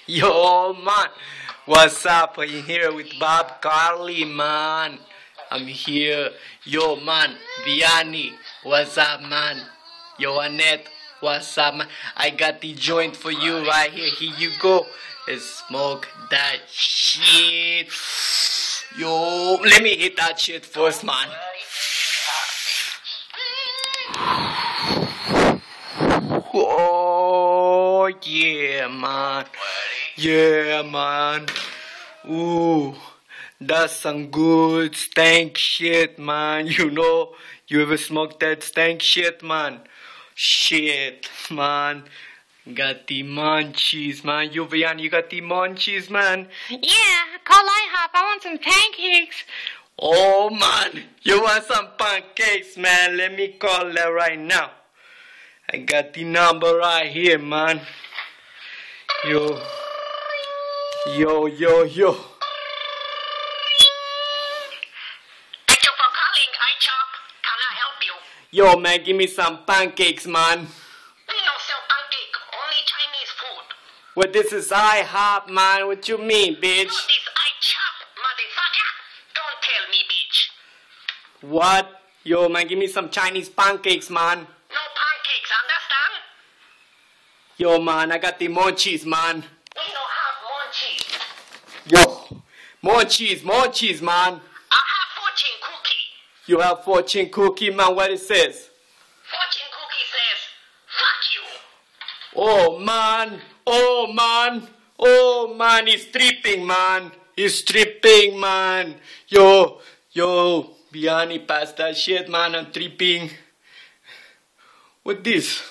Yo, man. What's up? I'm here with Bob Carly, man. I'm here. Yo, man. Vianney. What's up, man? Yo, Annette. What's up, man? I got the joint for you right here. Here you go. Let's smoke that shit. Yo, let me hit that shit first, man. Oh, yeah, man. Yeah, man. Ooh, that's some good stank shit, man. You know, you ever smoked that stank shit, man? Shit, man. Got the munchies, man. You, Vianney, you got the munchies, man. Yeah, call IHOP. I want some pancakes. Oh, man. You want some pancakes, man? Let me call that right now. I got the number right here, man. Yo. Thank you for calling iChop. Can I help you? Yo, man, give me some pancakes, man. We no sell pancake, only Chinese food. Well, this is IHOP, man. What you mean, bitch? No, this iChop, motherfucker. Don't tell me, bitch. What? Yo, man, give me some Chinese pancakes, man. No pancakes, understand? Yo, man, I got the munchies, man. We no have munchies. Yo, munchies, man. I have fortune cookie. You have fortune cookie, man. What it says? Fortune cookie says, fuck you. Oh, man. Oh, man. Oh, man. He's stripping, man. He's stripping, man. Yo. Vianney, pass that shit, man. I'm tripping. What this,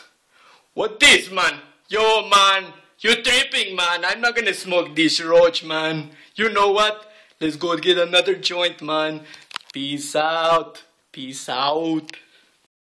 man? Yo, man. You tripping, man. I'm not gonna smoke this roach, man. You know what? Let's go get another joint, man. Peace out. Peace out.